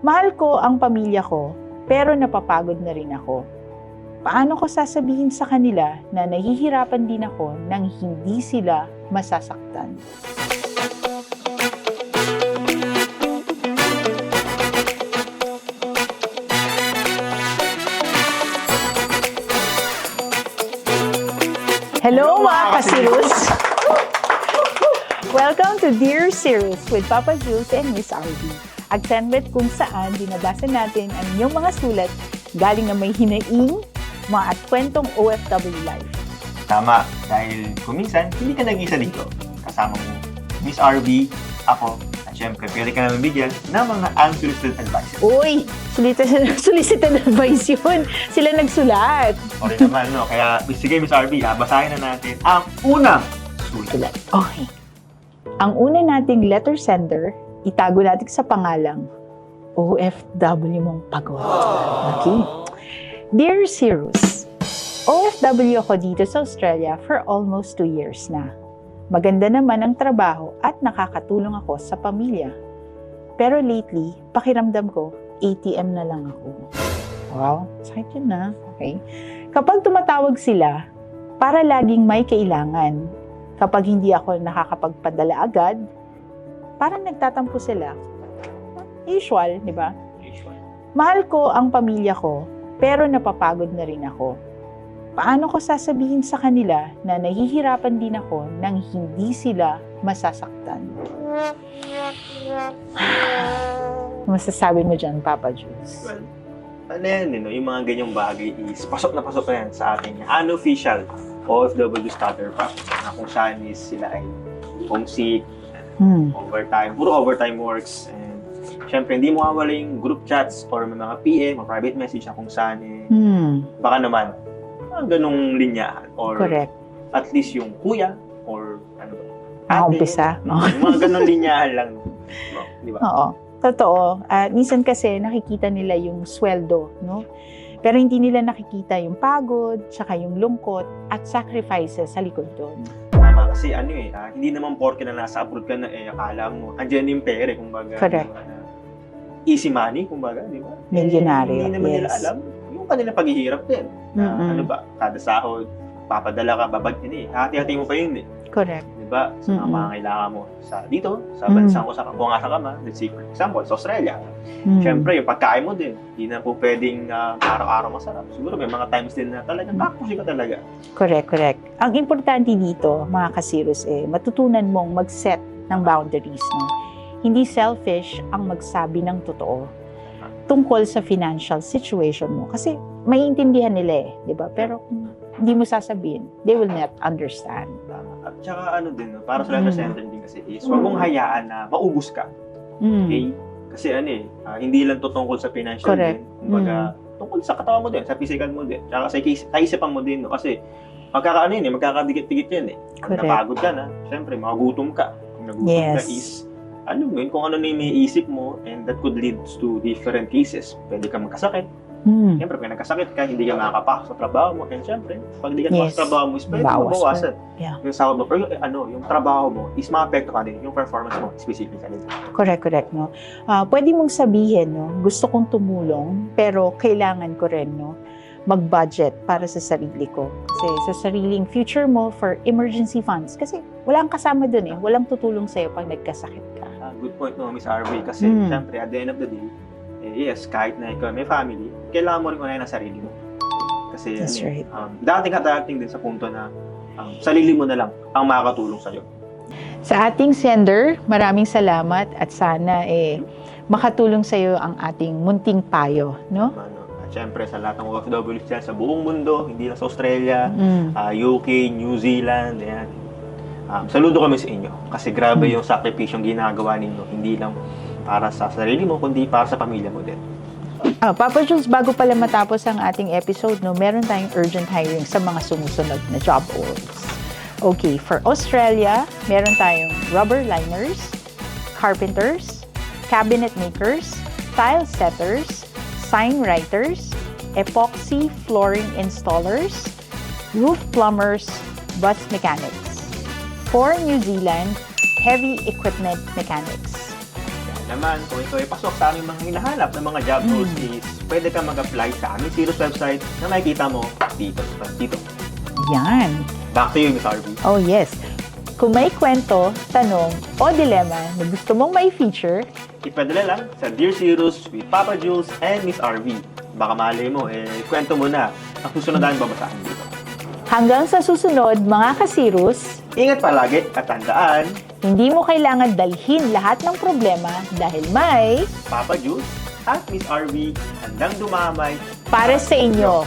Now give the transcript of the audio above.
Mahal ko ang pamilya ko, pero napapagod na rin ako. Paano ko sasabihin sa kanila na nahihirapan din ako nang hindi sila masasaktan? Hello mga kasirus! Welcome to Dear Sirus with Papa Jules and Miss Arby. Segment kung saan binabasa natin ang inyong mga sulat galing na may hinaing mga at kwentong OFW life. Tama, dahil kuminsan, hindi ka nag-isa dito. Kasama mo, Miss RB, ako, at syempre, pwede ka naman bigyan ng mga unsolicited advice. Uy! Solicited advice yun. Sila nagsulat. O rin naman, no? Kaya, sige, Miss RB, basahin na natin ang unang sulat. Okay. Ang una nating letter sender, itago natin sa pangalang OFW mong pagod. Okay? Dear Sirus, OFW ako dito sa Australia for almost 2 years na. Maganda naman ang trabaho at nakakatulong ako sa pamilya. Pero lately, pakiramdam ko, ATM na lang ako. Wow, sakit yun na. Okay. Kapag tumatawag sila, para laging may kailangan. Kapag hindi ako nakakapagpadala agad, parang nagtatampo sila. Usual, di ba? Usual. Mahal ko ang pamilya ko, pero napapagod na rin ako. Paano ko sasabihin sa kanila na nahihirapan din ako nang hindi sila masasaktan? Masasabi mo dyan, Papa Jules? Well, ano yan, yung mga ganyang bagay is pasok na yan sa atin. Unofficial OFW starter pack na kung saan is sila ay homesick, overtime, puro overtime works. And syempre, hindi mo mawala yung group chats or may mga PM o private message na kung saan baka naman ganung linyahan or Correct. at least yung kuya or ano ba? Umpisa. Yung mga ganung linyahan lang. No, di ba? Oo. Totoo. Minsan kasi nakikita nila yung sweldo, no? Pero hindi nila nakikita yung pagod, tsaka yung lungkot, at sacrifices sa likod doon. Tama kasi hindi naman porke na nasa abroad ka na akala mo, andyan yung pere, kumbaga. Correct. Easy money, kumbaga, di ba? Milyonaryo, Hindi naman nila yes. alam yung kanilang paghihirap din. Ano ba, kada sahod, papadala ka, hati-hati mo pa yun Correct. Di ba? Sa mga pangangailangan mo sa dito, sa bansang kung saan ka man, let's say for example, sa Australia. Siyempre, yung pagkain mo din, hindi na po pwedeng araw-araw masarap. Siguro may mga times din na talagang kakusi ka talaga. Correct. Ang importante dito, mga kasirus, matutunan mong mag-set ng boundaries. No? Hindi selfish ang magsabi ng totoo tungkol sa financial situation mo. Kasi maiintindihan nila di ba? Pero kung hindi mo sasabihin, they will not understand. At saka para sa letter sender din kasi is, huwag mong hayaan na maubos ka. Okay? Kasi hindi lang to tungkol sa financial Correct. din. Kumbaga, tungkol sa katawan mo din, sa physical mo din, tsaka sa kaisipan mo din. No? Kasi, magkakadikit-dikit yan Kung Correct. napagod ka na, syempre, magugutom ka. Kung nagutom ka is, kung ano na yung may isip mo, and that could lead to different cases. Pwede ka magkasakit. Siyempre, pag nagkasakit ka, hindi ka makakapasok sa trabaho mo. And siyempre, pag hindi ka nakapasok sa trabaho mo, is pwede mabawasan. Yeah. Yung sahod mo, pero yung trabaho mo, is ma-apekto ka din. Yung performance mo, specifically. Correct, no? Pwede mong sabihin, no? Gusto kong tumulong, pero kailangan ko rin, no? Mag-budget para sa sarili ko. Kasi sa sariling future mo for emergency funds. Kasi walang kasama dun Walang tutulong sa'yo pag nagkasakit ka. Good point, no, Miss RV. Kasi, syempre, at the end of the day, yes, kahit na ikaw may family, kailangan mo rin unahin ang sarili mo. Kasi, That's right. dating din sa punto na sarili mo na lang ang makakatulong sa'yo. Sa ating sender, maraming salamat at sana makatulong sa'yo ang ating munting payo, no? At syempre, sa lahat ng OFWs dyan, sa buong mundo, hindi lang sa Australia, UK, New Zealand, ayan. Saludo kami sa inyo. Kasi grabe yung sakripisyong ginagawa ninyo. Hindi lang para sa sarili mo, kundi para sa pamilya mo din. Papa Jules, bago pala matapos ang ating episode, no, meron tayong urgent hiring sa mga sumusunod na job roles. Okay, for Australia, meron tayong rubber liners, carpenters, cabinet makers, tile setters, sign writers, epoxy flooring installers, roof plumbers, bus mechanics. For New Zealand, heavy equipment mechanics. naman, kung ikaw ay pasok sa aming mga hinahanap ng mga job roles is pwede ka mag-apply sa aming Cirrus website na makikita mo dito. Yan. Back to you, Miss Harvey. Oh yes. Kung may kwento, tanong, o dilema na gusto mong mai-feature, Ipadala lang sa Dear Cirrus with Papa Jules and Miss RV. Baka malay mo, kwento mo na ang susunod namin babasahin dito. hanggang sa susunod mga kasirus, Ingat palagi at tandaan, hindi mo kailangan dalhin lahat ng problema dahil may Papa Jules at Miss RV handang dumamay para sa inyo.